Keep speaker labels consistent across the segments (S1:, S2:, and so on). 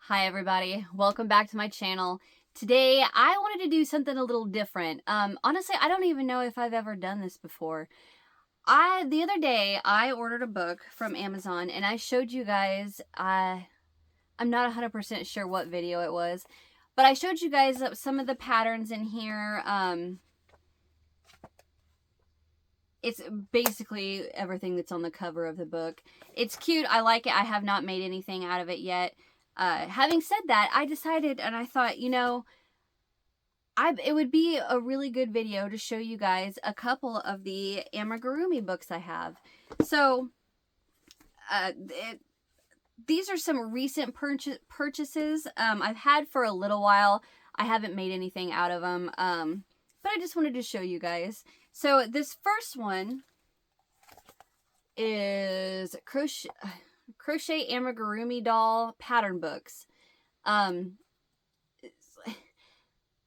S1: Hi everybody, welcome back to my channel. Today I wanted to do something a little different. Honestly, I don't even know if I've ever done this before. The other day I ordered a book from Amazon and I showed you guys, I'm not 100% sure what video it was, but I showed you guys some of the patterns in here. It's basically everything that's on the cover of the book. It's cute, I like it. I have not made anything out of it yet. Having said that, I decided and I thought, you know, it would be a really good video to show you guys a couple of the Amigurumi books I have. So, these are some recent purchases I've had for a little while. I haven't made anything out of them, but I just wanted to show you guys. So, this first one is Crochet Amigurumi doll pattern books. I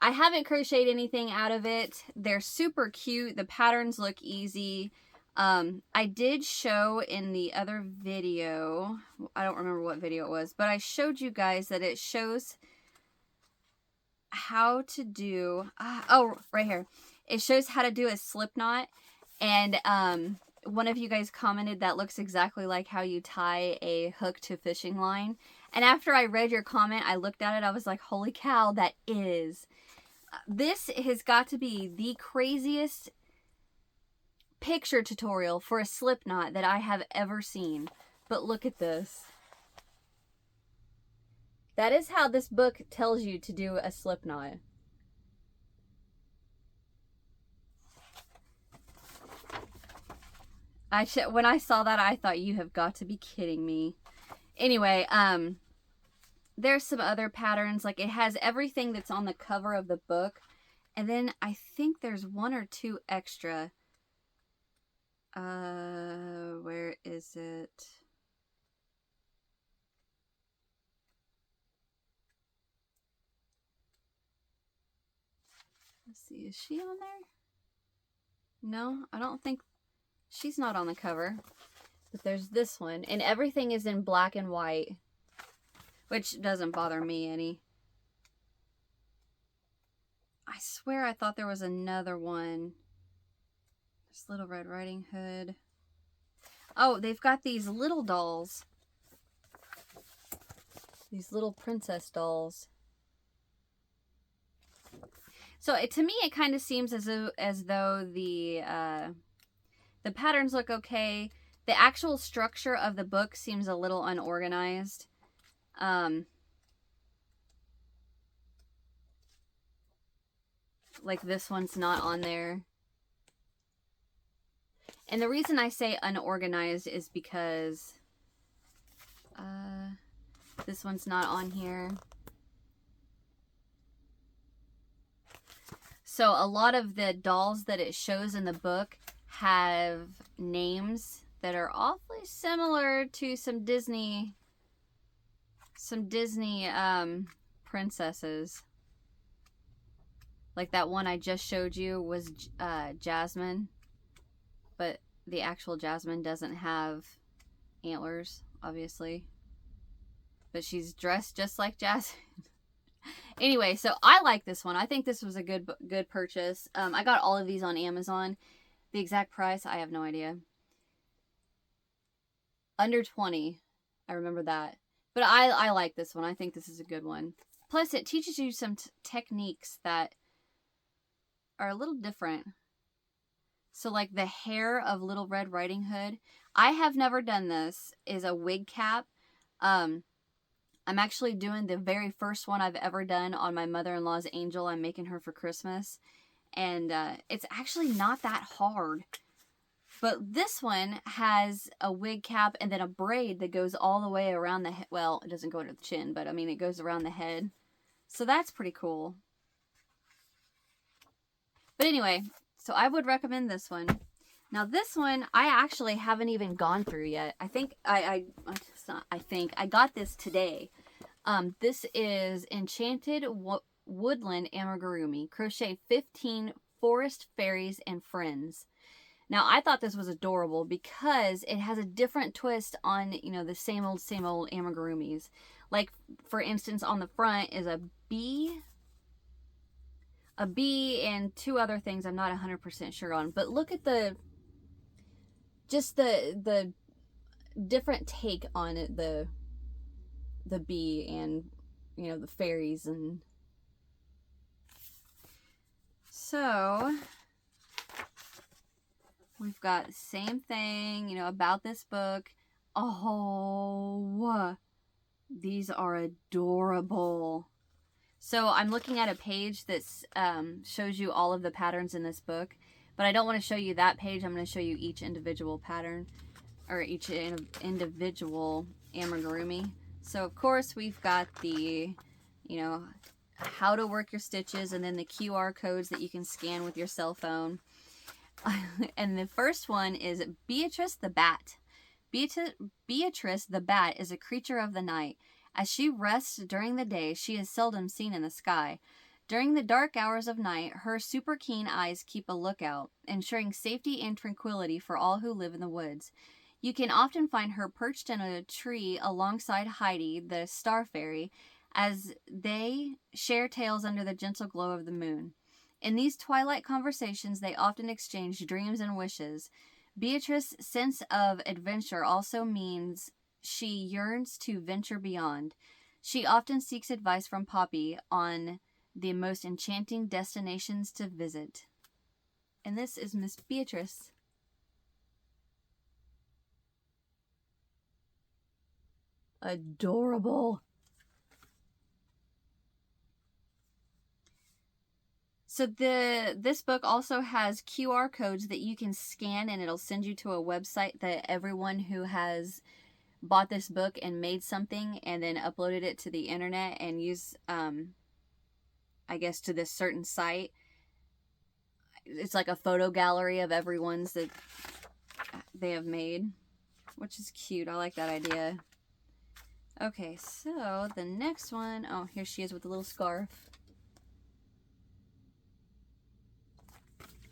S1: haven't crocheted anything out of it. They're super cute. The patterns look easy. I did show in the other video, I don't remember what video it was, but I showed you guys that it shows how to do, right here. It shows how to do a slip knot. And one of you guys commented that looks exactly like how you tie a hook to fishing line. And after I read your comment, I looked at it, I was like, holy cow, that is. This has got to be the craziest picture tutorial for a slip knot that I have ever seen. But look at this. That is how this book tells you to do a slip knot. When I saw that, I thought, you have got to be kidding me. Anyway, there's some other patterns. Like, it has everything that's on the cover of the book. And then I think there's one or two extra. Where is it? Let's see, is she on there? No, I don't think, she's not on the cover. But there's this one, and everything is in black and white, which doesn't bother me any. I swear I thought there was another one. There's Little Red Riding Hood. Oh, they've got these little dolls. These little princess dolls. So to me, it kind of seems as though the patterns look okay. The actual structure of the book seems a little unorganized. Like this one's not on there. And the reason I say unorganized is because this one's not on here. So a lot of the dolls that it shows in the book have names that are awfully similar to some Disney princesses. Like that one I just showed you was Jasmine, but the actual Jasmine doesn't have antlers, obviously. But she's dressed just like Jasmine. Anyway, so I like this one. I think this was a good purchase. I got all of these on Amazon. The exact price, I have no idea. Under 20. I remember that. But I like this one. I think this is a good one. Plus, it teaches you some techniques that are a little different. So, like the hair of Little Red Riding Hood. I have never done this. Is a wig cap. I'm actually doing the very first one I've ever done on my mother-in-law's angel. I'm making her for Christmas. And it's actually not that hard. But this one has a wig cap and then a braid that goes all the way around the head. Well, it doesn't go to the chin, but I mean, it goes around the head. So that's pretty cool. But anyway, so I would recommend this one. Now this one, I actually haven't even gone through yet. I think I got this today. This is Enchanted Woodland Amigurumi. Crochet 15 Forest Fairies and Friends. Now, I thought this was adorable because it has a different twist on, the same old amigurumis. Like, for instance, on the front is a bee and two other things I'm not 100% sure on. But look at the different take on it, the bee and, the fairies. And so we've got the same thing, about this book. Oh, these are adorable. So I'm looking at a page that shows you all of the patterns in this book, but I don't want to show you that page. I'm going to show you each individual pattern, or each individual amigurumi. So of course we've got the, how to work your stitches, and then the QR codes that you can scan with your cell phone. And the first one is Beatrice the Bat. Beatrice the Bat is a creature of the night. As she rests during the day, she is seldom seen in the sky. During the dark hours of night, her super keen eyes keep a lookout, ensuring safety and tranquility for all who live in the woods. You can often find her perched in a tree alongside Heidi, the star fairy, as they share tales under the gentle glow of the moon. In these twilight conversations, they often exchange dreams and wishes. Beatrice's sense of adventure also means she yearns to venture beyond. She often seeks advice from Poppy on the most enchanting destinations to visit. And this is Miss Beatrice. Adorable. So this book also has QR codes that you can scan, and it'll send you to a website that everyone who has bought this book and made something and then uploaded it to the internet and used, I guess, to this certain site. It's like a photo gallery of everyone's that they have made, which is cute. I like that idea. Okay, so the next one, oh, here she is with the little scarf.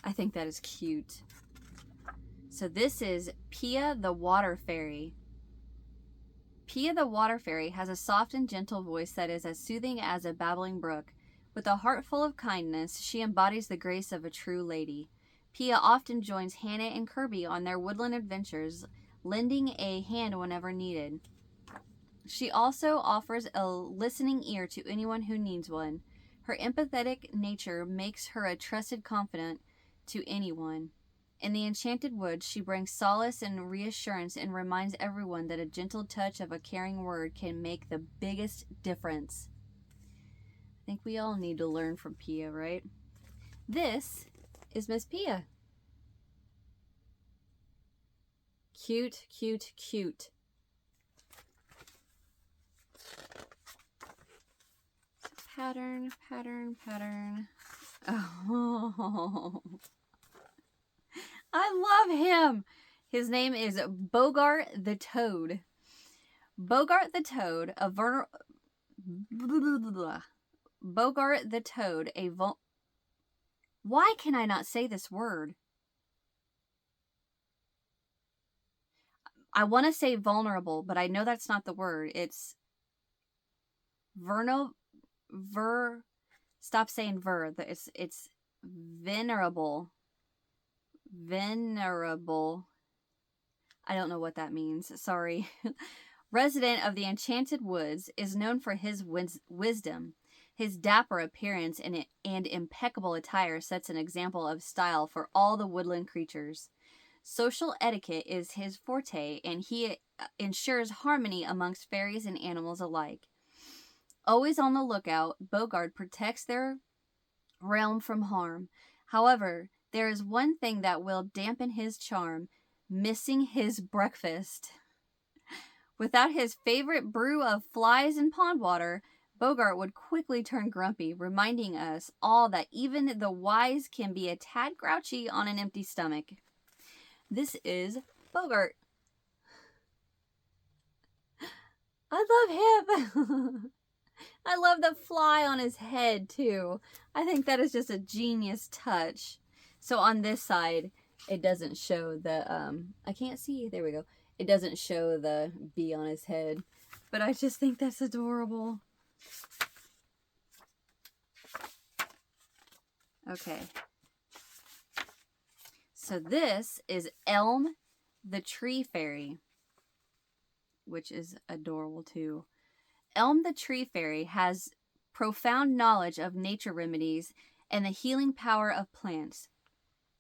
S1: I think that is cute. So this is Pia the Water Fairy. Pia the Water Fairy has a soft and gentle voice that is as soothing as a babbling brook. With a heart full of kindness, she embodies the grace of a true lady. Pia often joins Hannah and Kirby on their woodland adventures, lending a hand whenever needed. She also offers a listening ear to anyone who needs one. Her empathetic nature makes her a trusted confidant to anyone. In the Enchanted Woods, she brings solace and reassurance and reminds everyone that a gentle touch of a caring word can make the biggest difference. I think we all need to learn from Pia, right? This is Miss Pia. Cute, cute, cute. Pattern, pattern, pattern. Oh, I love him. His name is Bogart the Toad. Bogart the Toad, Bogart the Toad, Why can I not say this word? I want to say vulnerable, but I know that's not the word. It's Stop saying ver. It's venerable. Venerable. I don't know what that means. Sorry. Resident of the Enchanted Woods, is known for his wisdom. His dapper appearance and impeccable attire sets an example of style for all the woodland creatures. Social etiquette is his forte, and he ensures harmony amongst fairies and animals alike. Always on the lookout, Bogart protects their realm from harm. However, there is one thing that will dampen his charm: missing his breakfast. Without his favorite brew of flies and pond water, Bogart would quickly turn grumpy, reminding us all that even the wise can be a tad grouchy on an empty stomach. This is Bogart. I love him. I love the fly on his head, too. I think that is just a genius touch. So on this side, it doesn't show the, I can't see, there we go. It doesn't show the bee on his head, but I just think that's adorable. Okay. So this is Elm the Tree Fairy, which is adorable too. Elm the Tree Fairy has profound knowledge of nature remedies and the healing power of plants.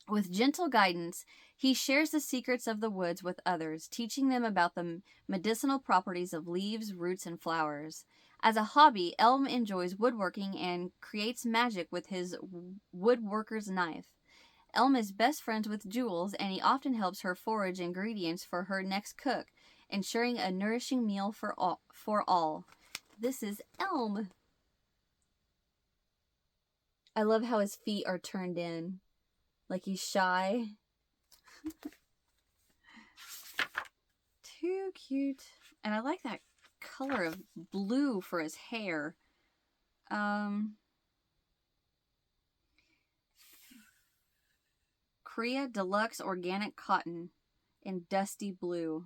S1: With gentle guidance, he shares the secrets of the woods with others, teaching them about the medicinal properties of leaves, roots, and flowers. As a hobby, Elm enjoys woodworking and creates magic with his woodworker's knife. Elm is best friends with Jules, and he often helps her forage ingredients for her next cook, ensuring a nourishing meal for all. This is Elm. I love how his feet are turned in, like he's shy. Too cute. And I like that color of blue for his hair. Korea Deluxe Organic Cotton in dusty blue.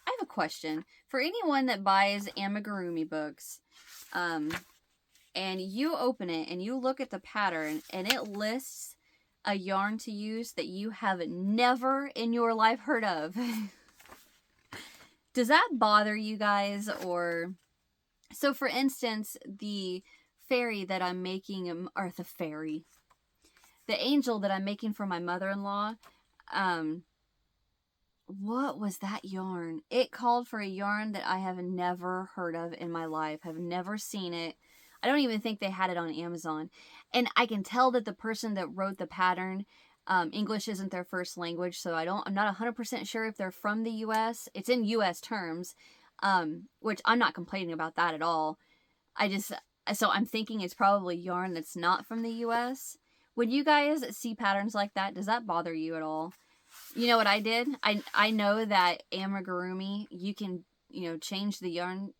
S1: I have a question. For anyone that buys Amigurumi books, and you open it and you look at the pattern and it lists a yarn to use that you have never in your life heard of. Does that bother you guys? Or so for instance, the fairy that I'm making, or the angel that I'm making for my mother-in-law, what was that yarn? It called for a yarn that I have never heard of in my life. Have never seen it. I don't even think they had it on Amazon. And I can tell that the person that wrote the pattern, English isn't their first language, so I'm not 100% sure if they're from the US. It's in US terms, which I'm not complaining about that at all. So I'm thinking it's probably yarn that's not from the US. When you guys see patterns like that, does that bother you at all? You know what I did? I know that Amigurumi, you can, change the yarn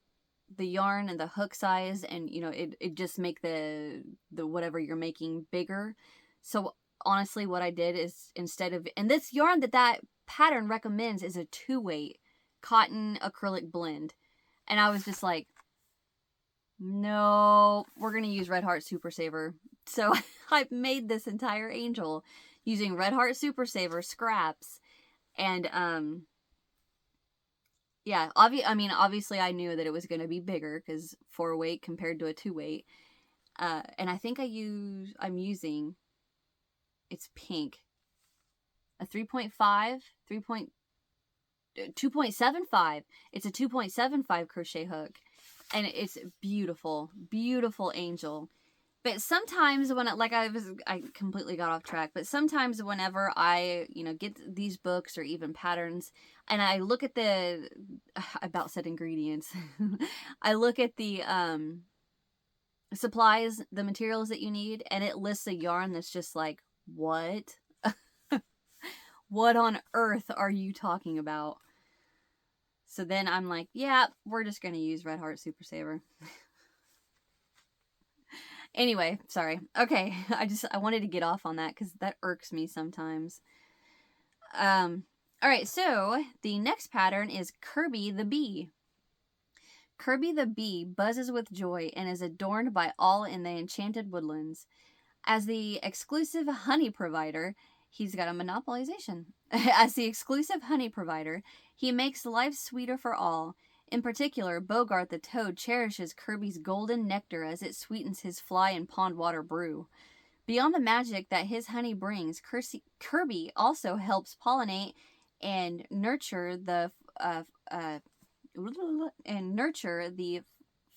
S1: and the hook size, and it just make the whatever you're making bigger. So honestly, what I did is, instead of, and this yarn that pattern recommends is a 2-weight cotton acrylic blend, and I was just like, no, we're gonna use Red Heart Super Saver. So I've made this entire angel using Red Heart Super Saver scraps, and yeah, obviously I knew that it was going to be bigger because 4-weight compared to a 2-weight. And I think I'm using, it's pink, a 3.5, 2.75. It's a 2.75 crochet hook, and it's beautiful, beautiful angel. But sometimes when I completely got off track, but sometimes whenever I, get these books or even patterns, and I look at I about said ingredients, I look at the supplies, the materials that you need, and it lists a yarn that's just like, what? What on earth are you talking about? So then I'm like, yeah, we're just going to use Red Heart Super Saver. Anyway, sorry. Okay, I wanted to get off on that because that irks me sometimes. Alright, so the next pattern is Kirby the Bee. Kirby the Bee buzzes with joy and is adorned by all in the Enchanted Woodlands. As the exclusive honey provider, he's got a monopolization. As the exclusive honey provider, he makes life sweeter for all. In particular, Bogart the Toad cherishes Kirby's golden nectar as it sweetens his fly and pond water brew. Beyond the magic that his honey brings, Kirby also helps pollinate and nurture the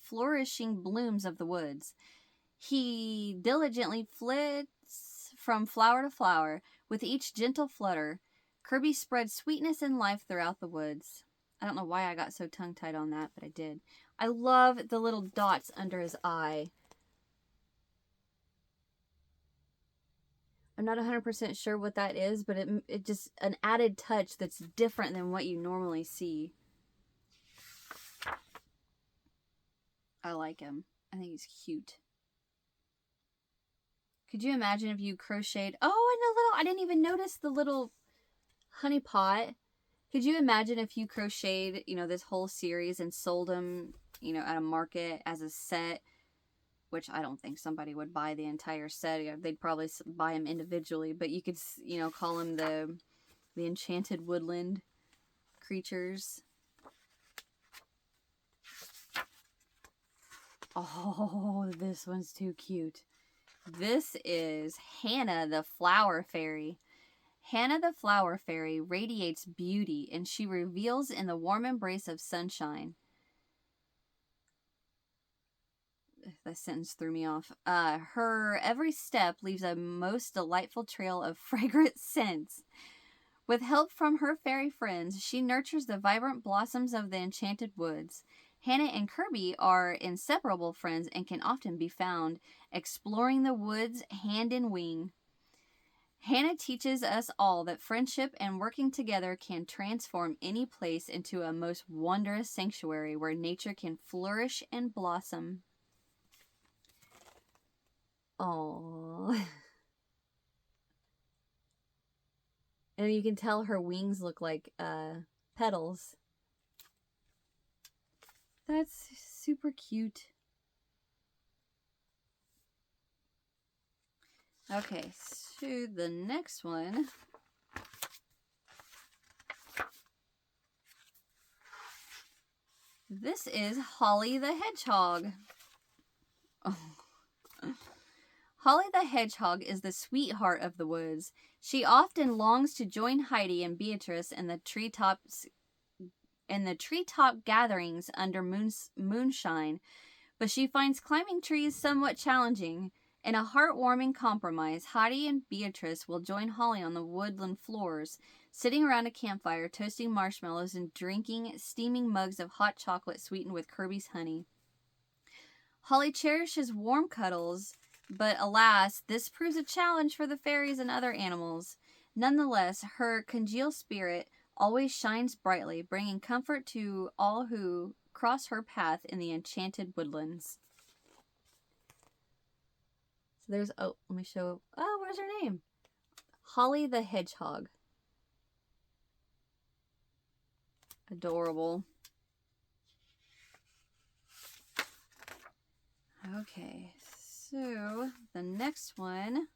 S1: flourishing blooms of the woods. He diligently flits from flower to flower. With each gentle flutter, Kirby spreads sweetness and life throughout the woods. I don't know why I got so tongue-tied on that, but I did. I love the little dots under his eye. I'm not 100% sure what that is, but it just an added touch that's different than what you normally see. I like him. I think he's cute. Could you imagine if you crocheted... Oh, and a little... I didn't even notice the little honey pot. Could you imagine if you crocheted, you know, this whole series and sold them, you know, at a market as a set? Which I don't think somebody would buy the entire set. They'd probably buy them individually. But you could, you know, call them the Enchanted Woodland creatures. Oh, this one's too cute. This is Hannah the Flower Fairy. Hannah the Flower Fairy radiates beauty, and she reveals in the warm embrace of sunshine. That sentence threw me off. Her every step leaves a most delightful trail of fragrant scents. With help from her fairy friends, she nurtures the vibrant blossoms of the enchanted woods. Hannah and Kirby are inseparable friends and can often be found exploring the woods hand in wing. Hannah teaches us all that friendship and working together can transform any place into a most wondrous sanctuary where nature can flourish and blossom. Aww. And you can tell her wings look like petals. That's super cute. Okay, so the next one. This is Holly the Hedgehog. Oh. Holly the Hedgehog is the sweetheart of the woods. She often longs to join Heidi and Beatrice in the treetop gatherings under moonshine, but she finds climbing trees somewhat challenging. In a heartwarming compromise, Heidi and Beatrice will join Holly on the woodland floors, sitting around a campfire, toasting marshmallows and drinking steaming mugs of hot chocolate sweetened with Kirby's honey. Holly cherishes warm cuddles, but alas, this proves a challenge for the fairies and other animals. Nonetheless, her congeal spirit always shines brightly, bringing comfort to all who cross her path in the enchanted woodlands. So there's, oh, let me show, oh, where's her name? Holly the Hedgehog. Adorable. Okay, so the next one.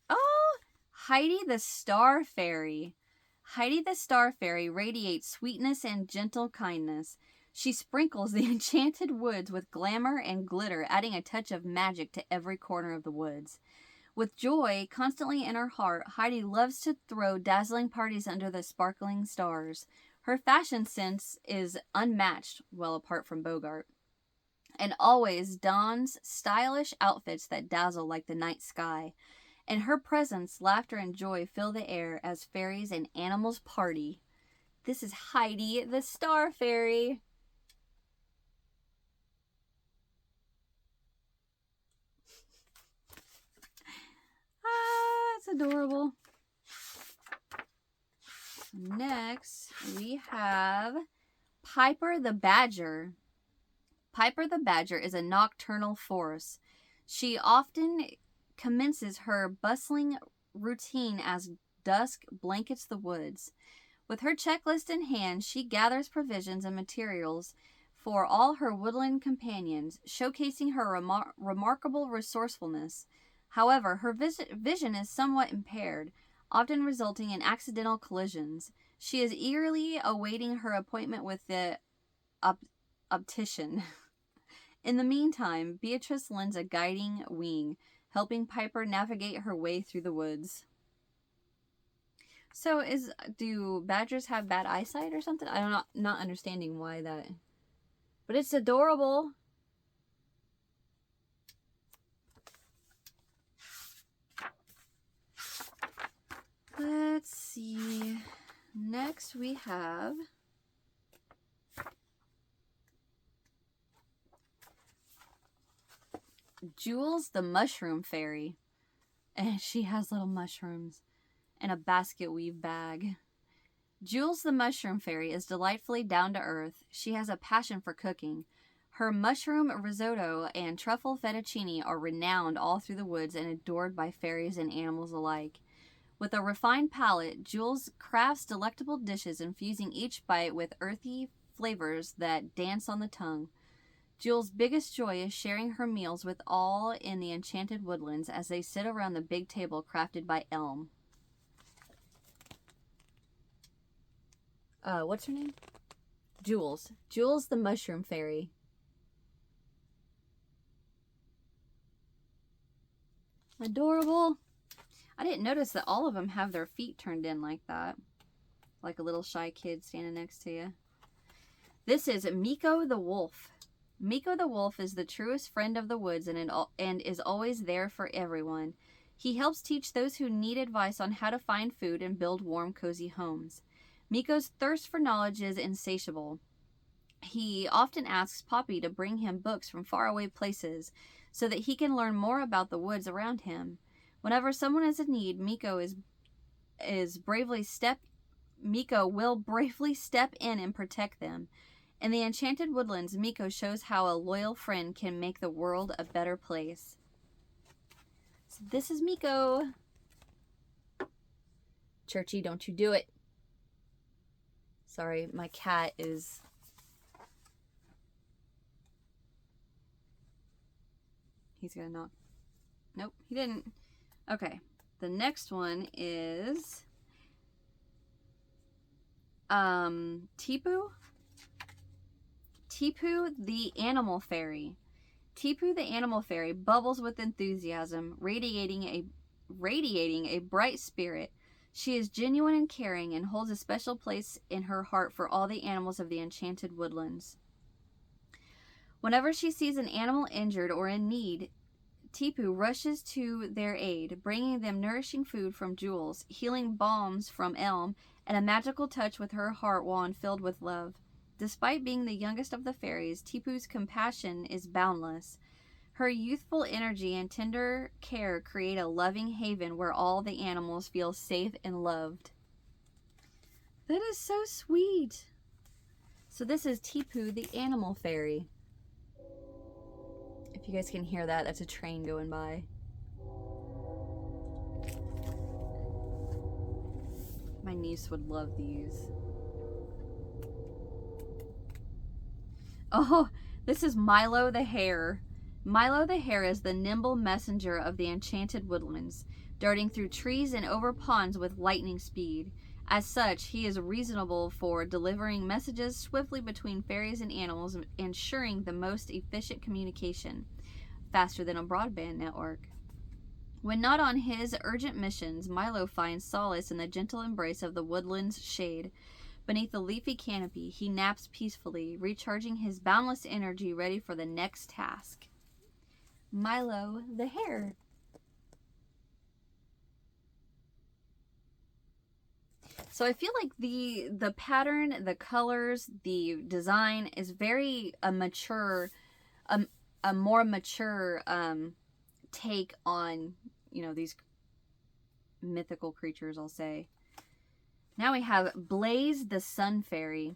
S1: Oh, Heidi the Star Fairy. Heidi the Star Fairy radiates sweetness and gentle kindness. She sprinkles the enchanted woods with glamour and glitter, adding a touch of magic to every corner of the woods. With joy constantly in her heart, Heidi loves to throw dazzling parties under the sparkling stars. Her fashion sense is unmatched, well apart from Bogart, and always dons stylish outfits that dazzle like the night sky. In her presence, laughter and joy fill the air as fairies and animals party. This is Heidi the Star Fairy. It's adorable. Next, we have Piper the Badger. Piper the Badger is a nocturnal force. She often commences her bustling routine as dusk blankets the woods. With her checklist in hand, she gathers provisions and materials for all her woodland companions, showcasing her remarkable resourcefulness. However, her vision is somewhat impaired, often resulting in accidental collisions. She is eagerly awaiting her appointment with the optician. In the meantime, Beatrice lends a guiding wing, helping Piper navigate her way through the woods. So, do badgers have bad eyesight or something? I'm not understanding why that. But it's adorable. Let's see. Next we have Jules the Mushroom Fairy. And she has little mushrooms in a basket weave bag. Jules the Mushroom Fairy is delightfully down to earth. She has a passion for cooking. Her mushroom risotto and truffle fettuccine are renowned all through the woods and adored by fairies and animals alike. With a refined palate, Jules crafts delectable dishes, infusing each bite with earthy flavors that dance on the tongue. Jules' biggest joy is sharing her meals with all in the Enchanted Woodlands as they sit around the big table crafted by Elm. What's her name? Jules. Jules the Mushroom Fairy. Adorable. I didn't notice that all of them have their feet turned in like that. Like a little shy kid standing next to you. This is Miko the Wolf. Miko the Wolf is the truest friend of the woods and is always there for everyone. He helps teach those who need advice on how to find food and build warm, cozy homes. Miko's thirst for knowledge is insatiable. He often asks Poppy to bring him books from faraway places so that he can learn more about the woods around him. Whenever someone is in need, Miko will bravely step in and protect them. In the Enchanted Woodlands, Miko shows how a loyal friend can make the world a better place. So this is Miko. Churchy, don't you do it. Sorry, my cat is... He's gonna knock. Nope, he didn't. Okay, the next one is TPU the Animal Fairy. TPU the Animal Fairy bubbles with enthusiasm, radiating a bright spirit. She is genuine and caring and holds a special place in her heart for all the animals of the Enchanted Woodlands. Whenever she sees an animal injured or in need, TPU rushes to their aid, bringing them nourishing food from Jules, healing balms from Elm, and a magical touch with her heart wand filled with love. Despite being the youngest of the fairies, TPU's compassion is boundless. Her youthful energy and tender care create a loving haven where all the animals feel safe and loved. That is so sweet. So this is TPU the Animal Fairy. If you guys can hear that, that's a train going by. My niece would love these. Oh, this is Milo the Hair. Milo the Hair is the nimble messenger of the Enchanted Woodlands, darting through trees and over ponds with lightning speed. As such, he is reasonable for delivering messages swiftly between fairies and animals, ensuring the most efficient communication, faster than a broadband network. When not on his urgent missions, Milo finds solace in the gentle embrace of the woodland's shade. Beneath the leafy canopy, he naps peacefully, recharging his boundless energy, ready for the next task. Milo the Hair. So I feel like the pattern, the colors, the design is very a more mature take on, you know, these mythical creatures, I'll say. Now we have Blaze the Sun Fairy.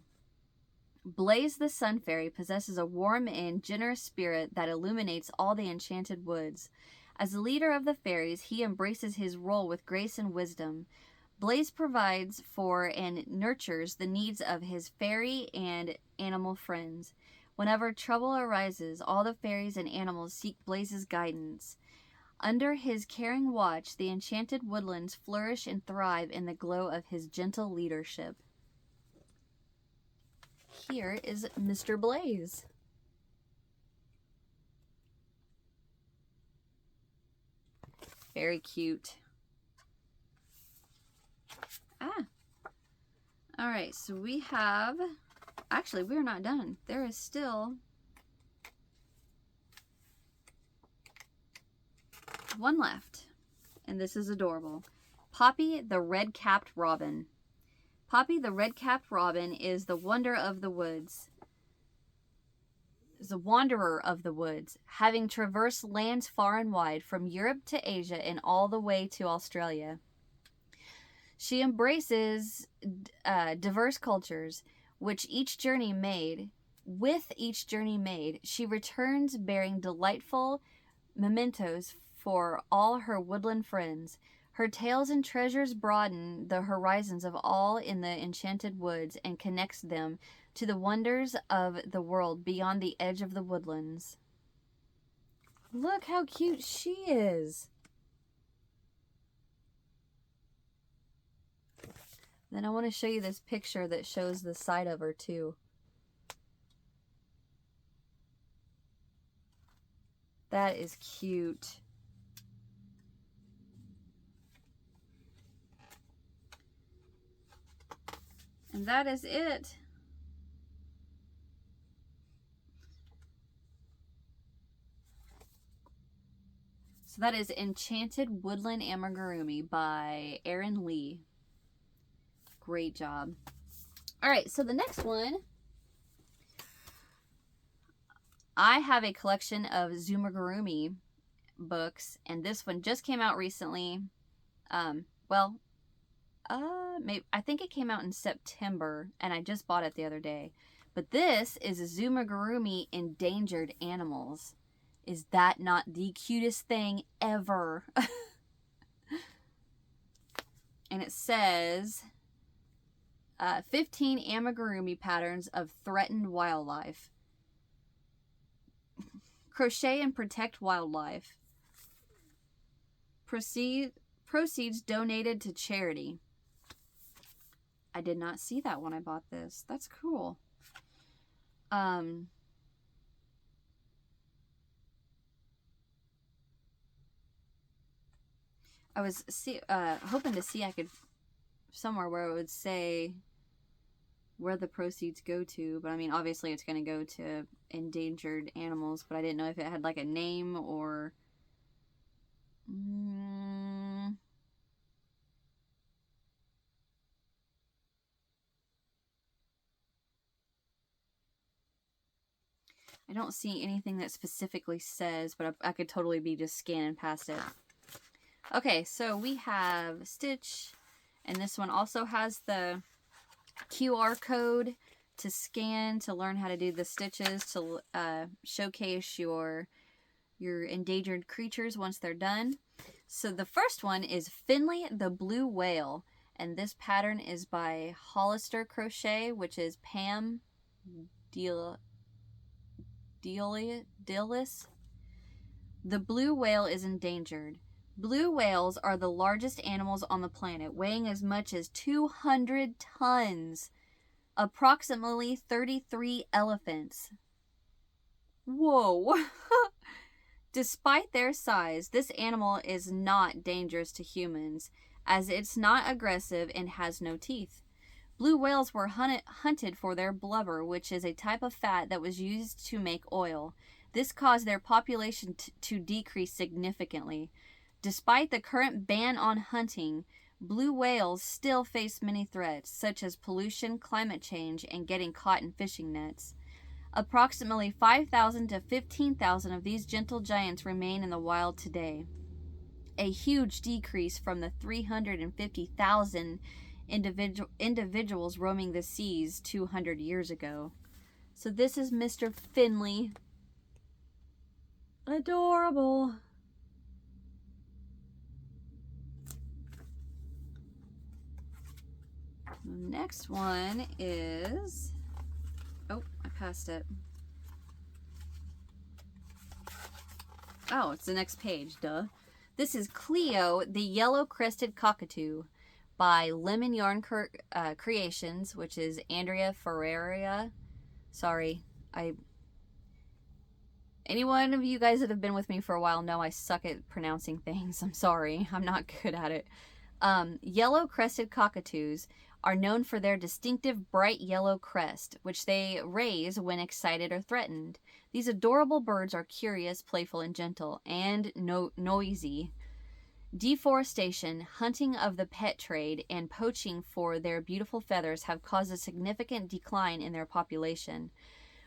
S1: Blaze the Sun Fairy possesses a warm and generous spirit that illuminates all the enchanted woods. As the leader of the fairies, he embraces his role with grace and wisdom. Blaze provides for and nurtures the needs of his fairy and animal friends. Whenever trouble arises, all the fairies and animals seek Blaze's guidance. Under his caring watch, the Enchanted Woodlands flourish and thrive in the glow of his gentle leadership. Here is Mr. Blaze. Very cute. Alright, so we have... Actually, we're not done. There is still... one left. And this is adorable. Poppy the Red-Capped Robin. Poppy the Red-Capped Robin is the wonder of the woods. Is a wanderer of the woods, having traversed lands far and wide, from Europe to Asia and all the way to Australia. She embraces diverse cultures, which each journey made With each journey made, she returns bearing delightful mementos for all her woodland friends. Her tales and treasures broaden the horizons of all in the enchanted woods and connects them to the wonders of the world beyond the edge of the woodlands. Look how cute she is. Then I want to show you this picture that shows the side of her too. That is cute. And that is it. So that is Enchanted Woodland Amigurumi by Erin Lee. Great job. All right, so the next one, I have a collection of Amigurumi books, and this one just came out recently. Maybe I think it came out in September, and I just bought it the other day. But this is Amigurumi Endangered Animals. Is that not the cutest thing ever? And it says 15 amigurumi patterns of threatened wildlife. Crochet and protect wildlife. Proceeds donated to charity. I did not see that when I bought this. That's cool. I was hoping to see I could somewhere where it would say where the proceeds go to, but I mean obviously it's going to go to endangered animals, but I didn't know if it had like a name or I don't see anything that specifically says, but I could totally be just scanning past it. Okay, so we have Stitch, and this one also has the QR code to scan to learn how to do the stitches to showcase your endangered creatures once they're done. So the first one is Finley the Blue Whale, and this pattern is by Hollister Crochet, which is Pam Dillis. The blue whale is endangered. Blue whales are the largest animals on the planet, weighing as much as 200 tons, approximately 33 elephants. Whoa! Despite their size, this animal is not dangerous to humans, as it's not aggressive and has no teeth. Blue whales were hunted for their blubber, which is a type of fat that was used to make oil. This caused their population to decrease significantly. Despite the current ban on hunting, blue whales still face many threats, such as pollution, climate change, and getting caught in fishing nets. Approximately 5,000 to 15,000 of these gentle giants remain in the wild today, a huge decrease from the 350,000 individuals roaming the seas 200 years ago. So this is Mr. Finley. Adorable. The next one is... Oh, I passed it. Oh, it's the next page, duh. This is Cleo, the Yellow Crested Cockatoo by Lemon Yarn Creations, which is Andrea Ferreira. Sorry, any one of you guys that have been with me for a while know I suck at pronouncing things. I'm sorry, I'm not good at it. Yellow Crested Cockatoos are known for their distinctive bright yellow crest, which they raise when excited or threatened. These adorable birds are curious, playful, and gentle, and noisy. Deforestation, hunting of the pet trade, and poaching for their beautiful feathers have caused a significant decline in their population.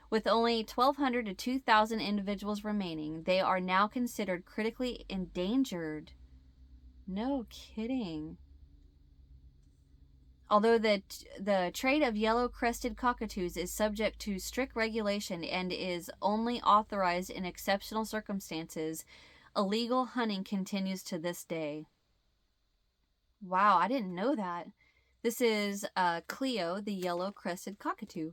S1: With only 1,200 to 2,000 individuals remaining, they are now considered critically endangered. No kidding. Although the trade of yellow-crested cockatoos is subject to strict regulation and is only authorized in exceptional circumstances, illegal hunting continues to this day. Wow, I didn't know that. This is Cleo, the yellow-crested cockatoo.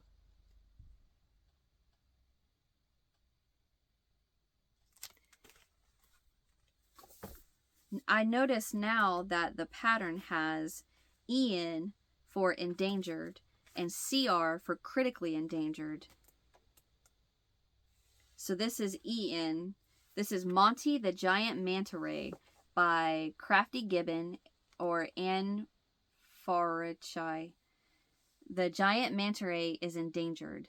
S1: I notice now that the pattern has EN for endangered and CR for critically endangered. So this is EN. This is Monti the Giant Manta Ray by Crafty Gibbon or Anne Farichai. The giant manta ray is endangered.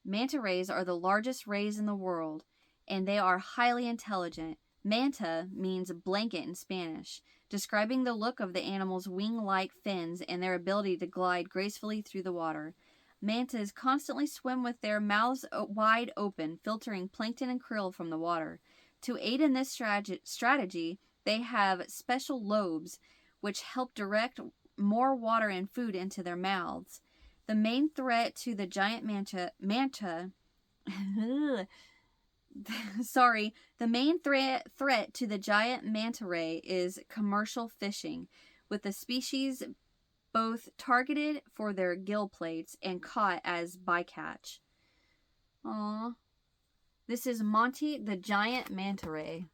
S1: Manta rays are the largest rays in the world, and they are highly intelligent. Manta means blanket in Spanish, describing the look of the animal's wing-like fins and their ability to glide gracefully through the water. Mantas constantly swim with their mouths wide open, filtering plankton and krill from the water. To aid in this strategy, they have special lobes, which help direct more water and food into their mouths. The main threat to the giant manta the main threat to the giant manta ray is commercial fishing, with the species both targeted for their gill plates and caught as bycatch. Aww. This is Monti the Giant Manta Ray.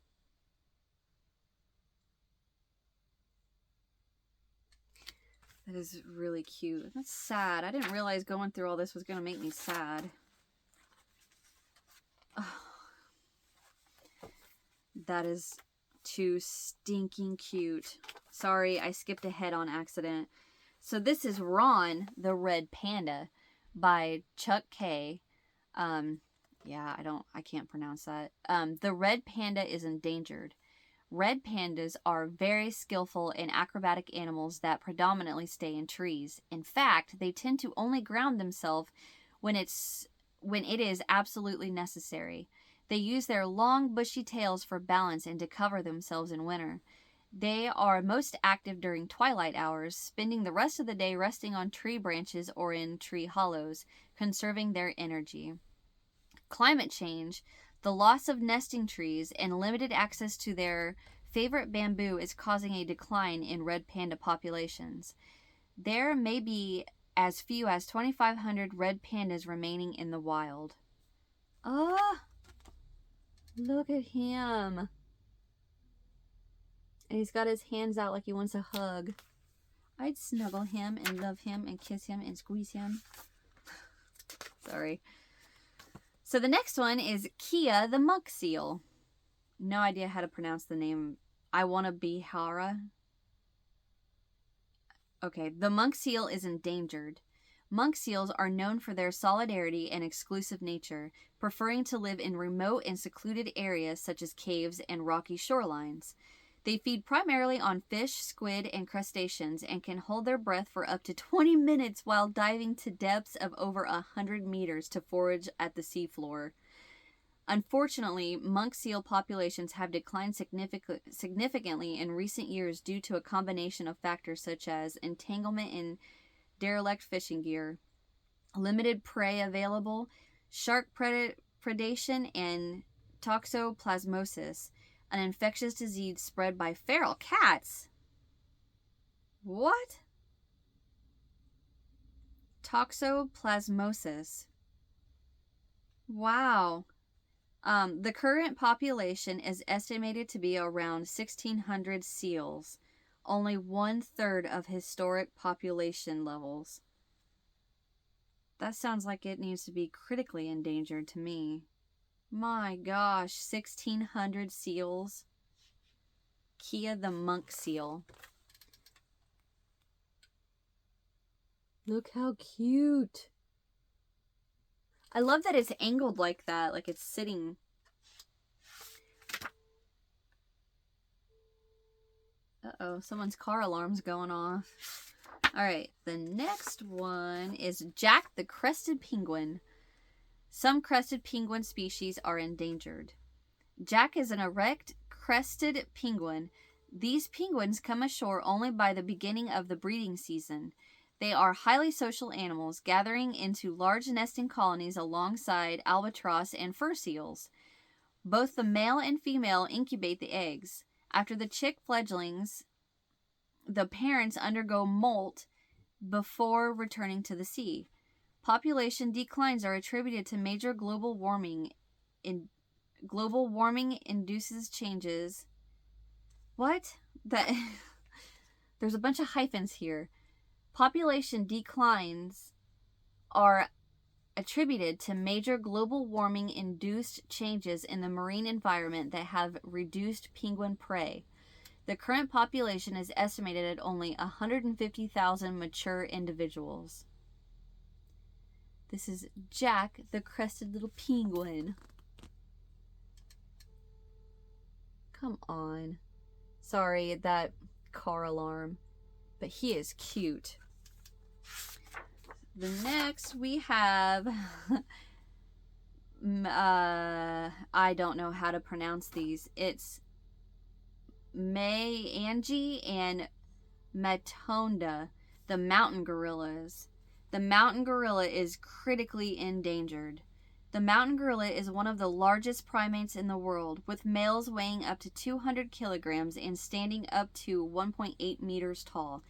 S1: That is really cute. That's sad. I didn't realize going through all this was going to make me sad. Oh. That is too stinking cute. Sorry, I skipped ahead on accident. So this is Ron the Red Panda by Chuck K. Yeah, I can't pronounce that. The red panda is endangered. Red pandas are very skillful and acrobatic animals that predominantly stay in trees. In fact, they tend to only ground themselves when it is absolutely necessary. They use their long, bushy tails for balance and to cover themselves in winter. They are most active during twilight hours, spending the rest of the day resting on tree branches or in tree hollows, conserving their energy. Climate change, the loss of nesting trees, and limited access to their favorite bamboo is causing a decline in red panda populations. There may be as few as 2,500 red pandas remaining in the wild. Look at him. And he's got his hands out like he wants a hug. I'd snuggle him and love him and kiss him and squeeze him. Sorry. So the next one is Kia the monk seal. No idea how to pronounce the name. I want to be Hara. Okay, the monk seal is endangered. Monk seals are known for their solidarity and exclusive nature, preferring to live in remote and secluded areas such as caves and rocky shorelines. They feed primarily on fish, squid, and crustaceans and can hold their breath for up to 20 minutes while diving to depths of over 100 meters to forage at the seafloor. Unfortunately, monk seal populations have declined significantly in recent years due to a combination of factors such as entanglement in derelict fishing gear, limited prey available, shark predation, and toxoplasmosis, an infectious disease spread by feral cats. What? Toxoplasmosis. Wow. The current population is estimated to be around 1,600 seals, only 1/3 of historic population levels. That sounds like it needs to be critically endangered to me. My gosh, 1,600 seals. Kia the monk seal. Look how cute. I love that it's angled like that, like it's sitting. Uh-oh, someone's car alarm's going off. Alright, the next one is Jack the Crested Penguin. Some crested penguin species are endangered. Jack is an erect, crested penguin. These penguins come ashore only by the beginning of the breeding season. They are highly social animals, gathering into large nesting colonies alongside albatross and fur seals. Both the male and female incubate the eggs. After the chick fledglings, the parents undergo molt before returning to the sea. Population declines are attributed to major global warming. Global warming induces changes. What? That there's a bunch of hyphens here. Population declines are attributed to major global warming induced changes in the marine environment that have reduced penguin prey. The current population is estimated at only 150,000 mature individuals. This is Jack, the crested little penguin. Come on. Sorry, that car alarm. But he is cute. The next we have... I don't know how to pronounce these. It's Angie and Matonda, the mountain gorillas. The mountain gorilla is critically endangered. The mountain gorilla is one of the largest primates in the world, with males weighing up to 200 kilograms and standing up to 1.8 meters tall.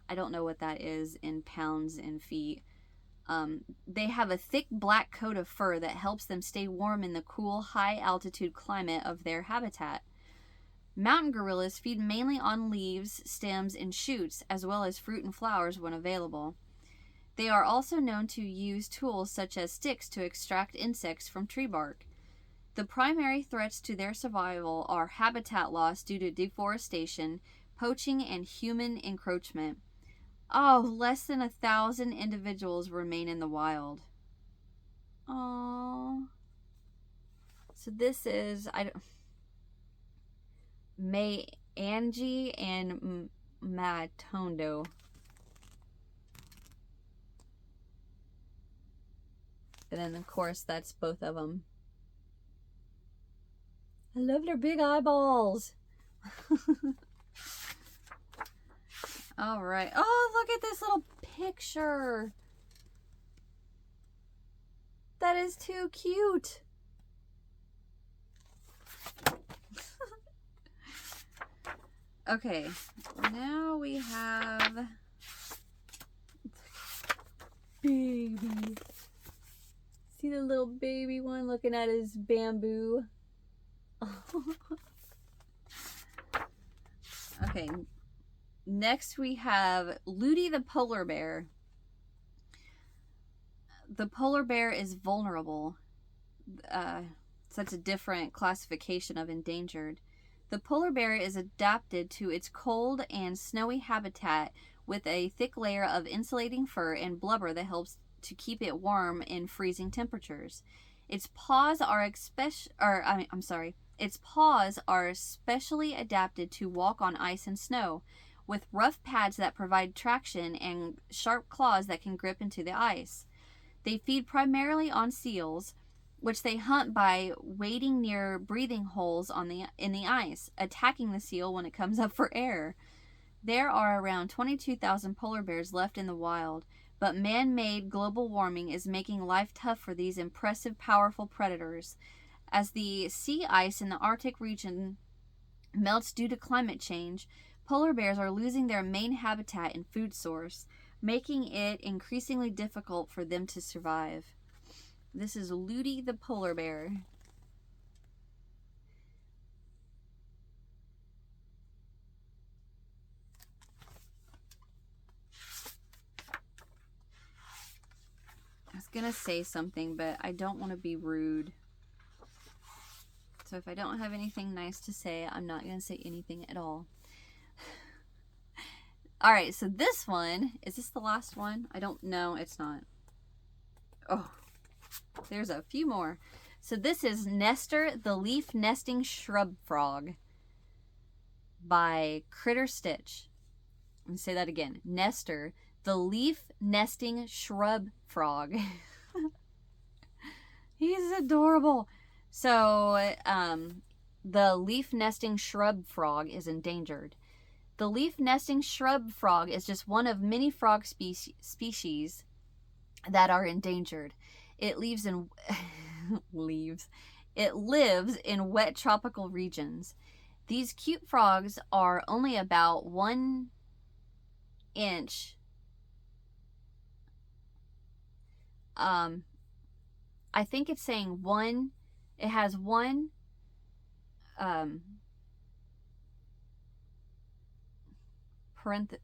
S1: I don't know what that is in pounds and feet. They have a thick black coat of fur that helps them stay warm in the cool, high-altitude climate of their habitat. Mountain gorillas feed mainly on leaves, stems, and shoots, as well as fruit and flowers when available. They are also known to use tools such as sticks to extract insects from tree bark. The primary threats to their survival are habitat loss due to deforestation, poaching, and human encroachment. Oh, less than 1,000 individuals remain in the wild. Oh. So this is Angie and Matondo. And then, of course, that's both of them. I love their big eyeballs. All right. Oh, look at this little picture. That is too cute. Okay. Now we have baby. See the little baby one looking at his bamboo? Okay. Next we have Ludy the polar bear. The polar bear is vulnerable. Such a different classification of endangered. The polar bear is adapted to its cold and snowy habitat with a thick layer of insulating fur and blubber that helps to keep it warm in freezing temperatures. Its paws are specially adapted to walk on ice and snow, with rough pads that provide traction and sharp claws that can grip into the ice. They feed primarily on seals, which they hunt by wading near breathing holes in the ice, attacking the seal when it comes up for air. There are around 22,000 polar bears left in the wild, but man-made global warming is making life tough for these impressive, powerful predators. As the sea ice in the Arctic region melts due to climate change, polar bears are losing their main habitat and food source, making it increasingly difficult for them to survive. This is Ludy the polar bear. I was gonna say something, but I don't want to be rude. So if I don't have anything nice to say, I'm not gonna say anything at all. Alright, so this one, is this the last one? I don't know, it's not. Oh, there's a few more. So this is Nestor, the leaf nesting shrub frog by Critter Stitch. Let me say that again. Nestor, the leaf nesting shrub frog. He's adorable. So, the leaf nesting shrub frog is endangered. The leaf-nesting shrub frog is just one of many frog species that are endangered. It lives in It lives in wet tropical regions. These cute frogs are only about 1 inch. I think it's saying one. It has one.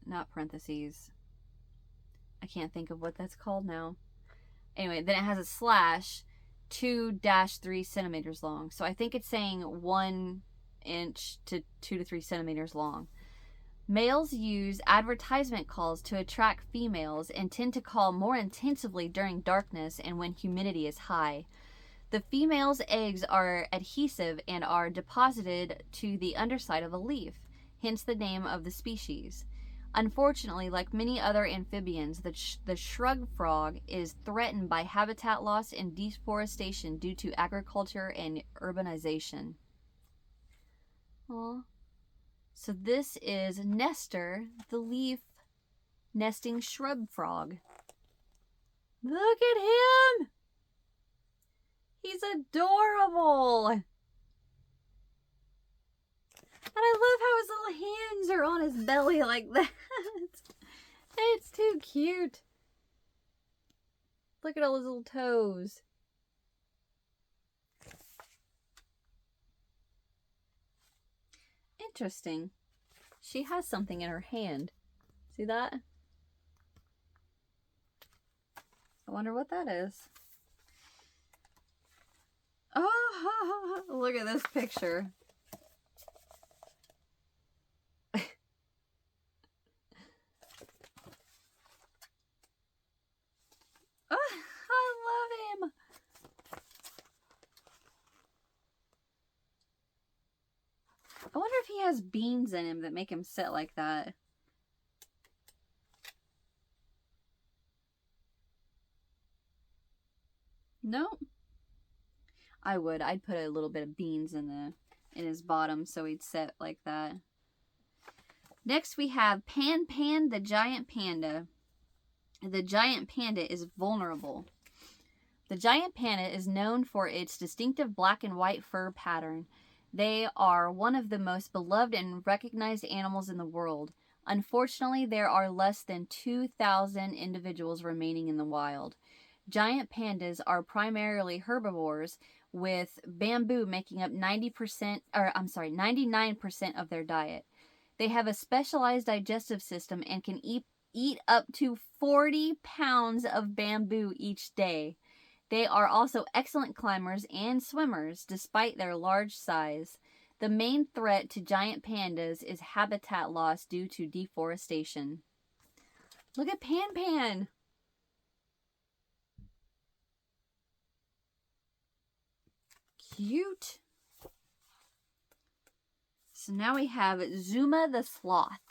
S1: Not parentheses. I can't think of what that's called now. Anyway, then it has a slash 2-3 centimeters long. So I think it's saying 1 inch to 2 to 3 centimeters long. Males use advertisement calls to attract females and tend to call more intensively during darkness and when humidity is high. The female's eggs are adhesive and are deposited to the underside of a leaf, hence the name of the species. Unfortunately, like many other amphibians, the shrub frog is threatened by habitat loss and deforestation due to agriculture and urbanization. Aww. So this is Nestor, the leaf nesting shrub frog. Look at him! He's adorable! And I love how his little hands are on his belly like that. It's too cute. Look at all his little toes. Interesting. She has something in her hand. See that? I wonder what that is. Oh, look at this picture. Oh, I love him. I wonder if he has beans in him that make him sit like that. No? I would. I'd put a little bit of beans in his bottom so he'd sit like that. Next we have Pan the Giant Panda. The giant panda is vulnerable. The giant panda is known for its distinctive black and white fur pattern. They are one of the most beloved and recognized animals in the world. Unfortunately, there are less than 2,000 individuals remaining in the wild. Giant pandas are primarily herbivores, with bamboo making up 99% of their diet. They have a specialized digestive system and can eat up to 40 pounds of bamboo each day. They are also excellent climbers and swimmers, despite their large size. The main threat to giant pandas is habitat loss due to deforestation. Look at Pan. Cute. So now we have Zuma the Sloth.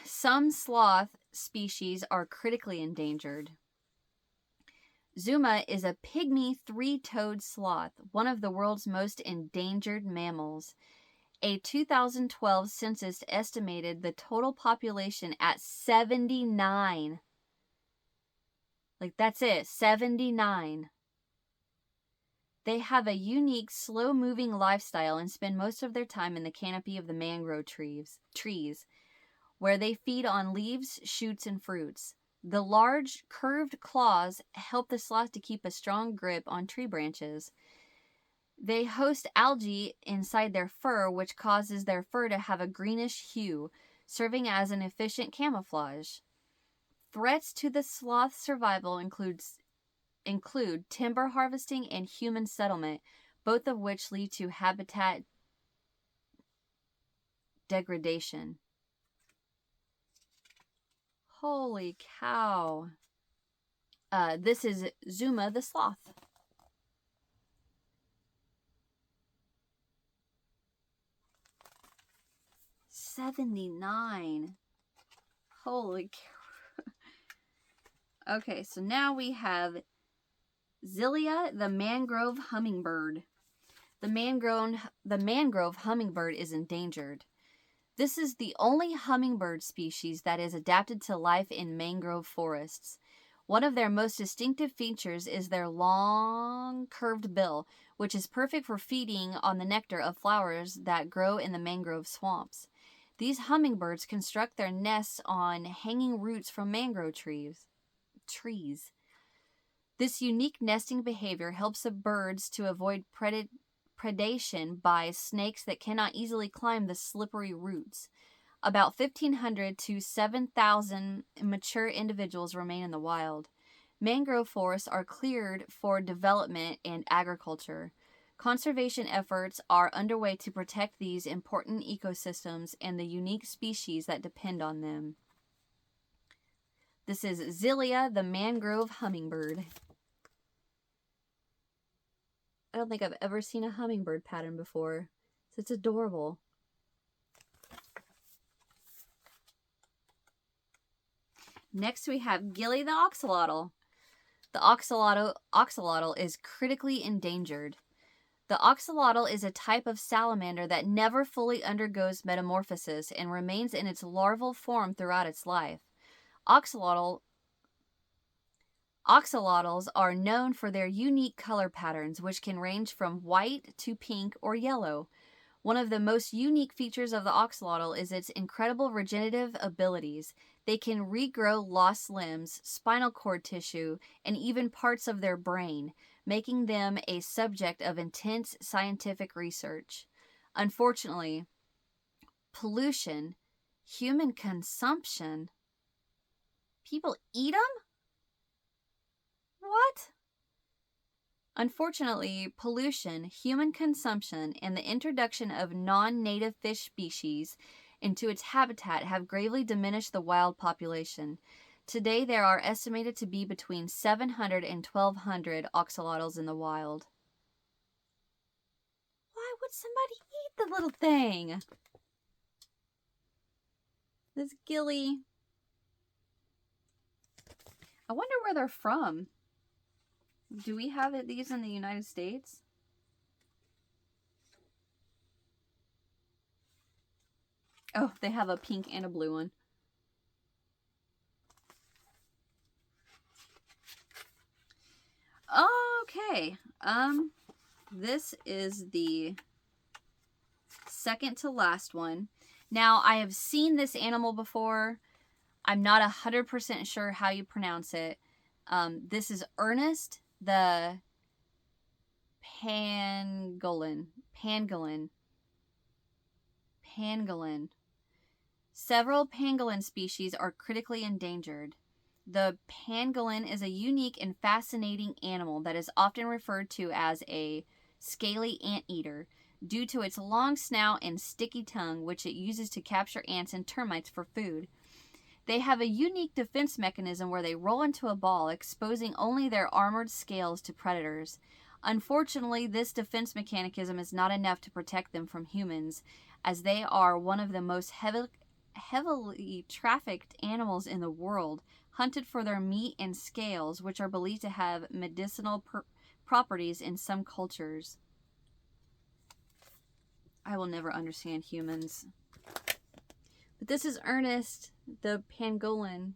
S1: Some sloth species are critically endangered. Zuma is a pygmy three-toed sloth, one of the world's most endangered mammals. A 2012 census estimated the total population at 79. Like, that's it, 79. They have a unique, slow-moving lifestyle and spend most of their time in the canopy of the mangrove trees, where they feed on leaves, shoots, and fruits. The large, curved claws help the sloth to keep a strong grip on tree branches. They host algae inside their fur, which causes their fur to have a greenish hue, serving as an efficient camouflage. Threats to the sloth's survival include timber harvesting and human settlement, both of which lead to habitat degradation. Holy cow. This is Zuma the Sloth. $79. Holy cow. Okay, so now we have Zilia the mangrove hummingbird. The mangrove hummingbird is endangered. This is the only hummingbird species that is adapted to life in mangrove forests. One of their most distinctive features is their long, curved bill, which is perfect for feeding on the nectar of flowers that grow in the mangrove swamps. These hummingbirds construct their nests on hanging roots from mangrove trees. This unique nesting behavior helps the birds to avoid predation by snakes that cannot easily climb the slippery roots. About 1,500 to 7,000 mature individuals remain in the wild. Mangrove forests are cleared for development and agriculture. Conservation efforts are underway to protect these important ecosystems and the unique species that depend on them. This is Zilia, the mangrove hummingbird. I don't think I've ever seen a hummingbird pattern before. So it's adorable. Next we have Gilly the Oxal. The oxalotl is critically endangered. The oxalotl is a type of salamander that never fully undergoes metamorphosis and remains in its larval form throughout its life. Oxalotls are known for their unique color patterns, which can range from white to pink or yellow. One of the most unique features of the oxalotl is its incredible regenerative abilities. They can regrow lost limbs, spinal cord tissue, and even parts of their brain, making them a subject of intense scientific research. Unfortunately, pollution, human consumption, people eat them? What? Unfortunately, pollution, human consumption, and the introduction of non-native fish species into its habitat have gravely diminished the wild population. Today, there are estimated to be between 700 and 1,200 oxalotls in the wild. Why would somebody eat the little thing? This Gilly. I wonder where they're from. Do we have these in the United States? Oh, they have a pink and a blue one. Okay. This is the second to last one. Now, I have seen this animal before. I'm not 100% sure how you pronounce it. This is Ernest the Pangolin. Several pangolin species are critically endangered. The pangolin is a unique and fascinating animal that is often referred to as a scaly anteater due to its long snout and sticky tongue, which it uses to capture ants and termites for food. They have a unique defense mechanism where they roll into a ball, exposing only their armored scales to predators. Unfortunately, this defense mechanism is not enough to protect them from humans, as they are one of the most heavily trafficked animals in the world, hunted for their meat and scales, which are believed to have medicinal properties in some cultures. I will never understand humans. But this is Ernest, the pangolin.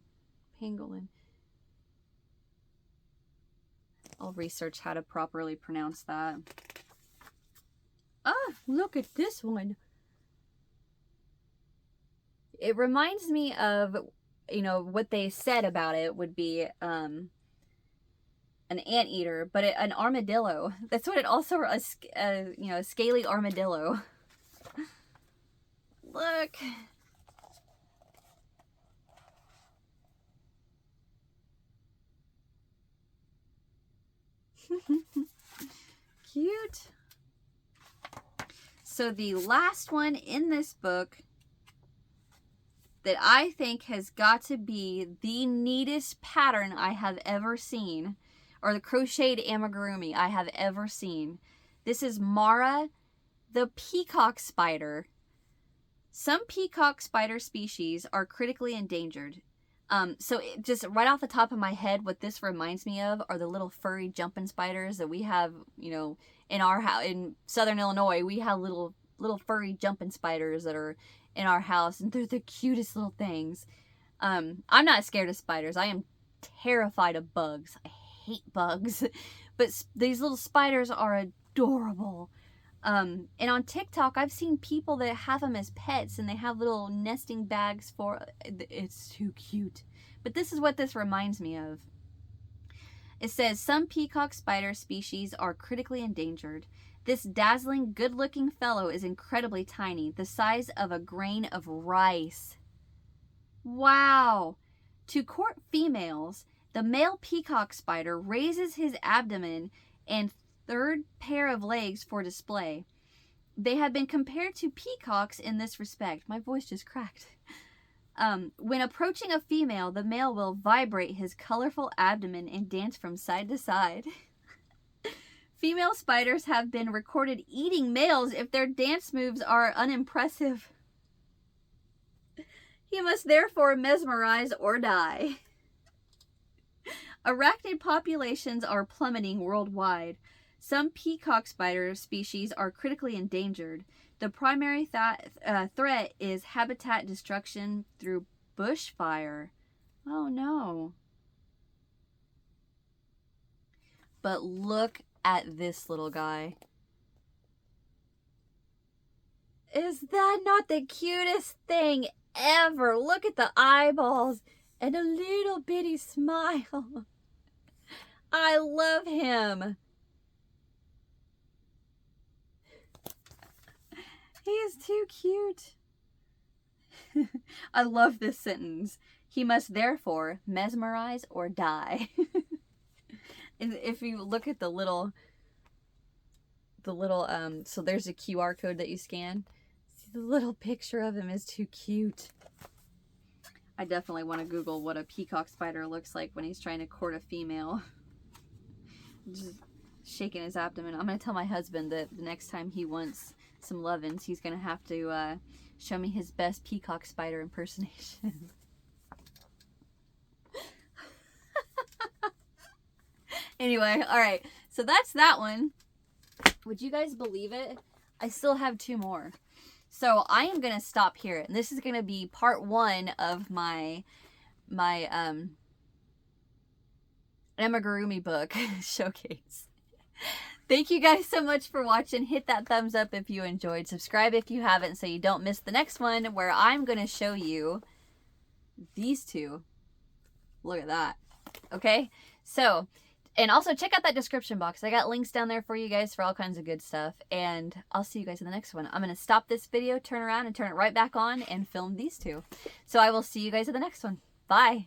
S1: I'll research how to properly pronounce that. Ah, look at this one. It reminds me of, what they said about it would be an anteater, but an armadillo. That's what it also, a scaly armadillo. Look. Cute. So the last one in this book that I think has got to be the neatest pattern I have ever seen, or the crocheted amigurumi I have ever seen. This is Mara the Peacock Spider. Some peacock spider species are critically endangered. So just right off the top of my head, what this reminds me of are the little furry jumping spiders that we have, you know, in our house in Southern Illinois. We have little furry jumping spiders that are in our house, and they're the cutest little things. I'm not scared of spiders. I am terrified of bugs. I hate bugs, but these little spiders are adorable. And on TikTok, I've seen people that have them as pets, and they have little nesting bags for. It's too cute. But this is what this reminds me of. It says some peacock spider species are critically endangered. This dazzling, good-looking fellow is incredibly tiny, the size of a grain of rice. Wow! To court females, the male peacock spider raises his abdomen and third pair of legs for display. They have been compared to peacocks in this respect. My voice just cracked. When approaching a female, the male will vibrate his colorful abdomen and dance from side to side. Female spiders have been recorded eating males if their dance moves are unimpressive. He must therefore mesmerize or die. Arachnid populations are plummeting worldwide. Some peacock spider species are critically endangered. The primary threat is habitat destruction through bushfire. Oh no. But look at this little guy. Is that not the cutest thing ever? Look at the eyeballs and a little bitty smile. I love him. He is too cute. I love this sentence. He must therefore mesmerize or die. If you look at the little, so there's a QR code that you scan. See, the little picture of him is too cute. I definitely want to Google what a peacock spider looks like when he's trying to court a female. Just shaking his abdomen. I'm going to tell my husband that the next time he wants some lovin's, he's going to have to show me his best peacock spider impersonation. Anyway, alright. So that's that one. Would you guys believe it? I still have 2 more. So I am going to stop here. And this is going to be part 1 of my Amigurumi book showcase. Thank you guys so much for watching. Hit that thumbs up if you enjoyed. Subscribe if you haven't so you don't miss the next one where I'm going to show you these 2. Look at that. Okay? So, and also check out that description box. I got links down there for you guys for all kinds of good stuff. And I'll see you guys in the next one. I'm going to stop this video, turn around, and turn it right back on and film these 2. So I will see you guys in the next one. Bye.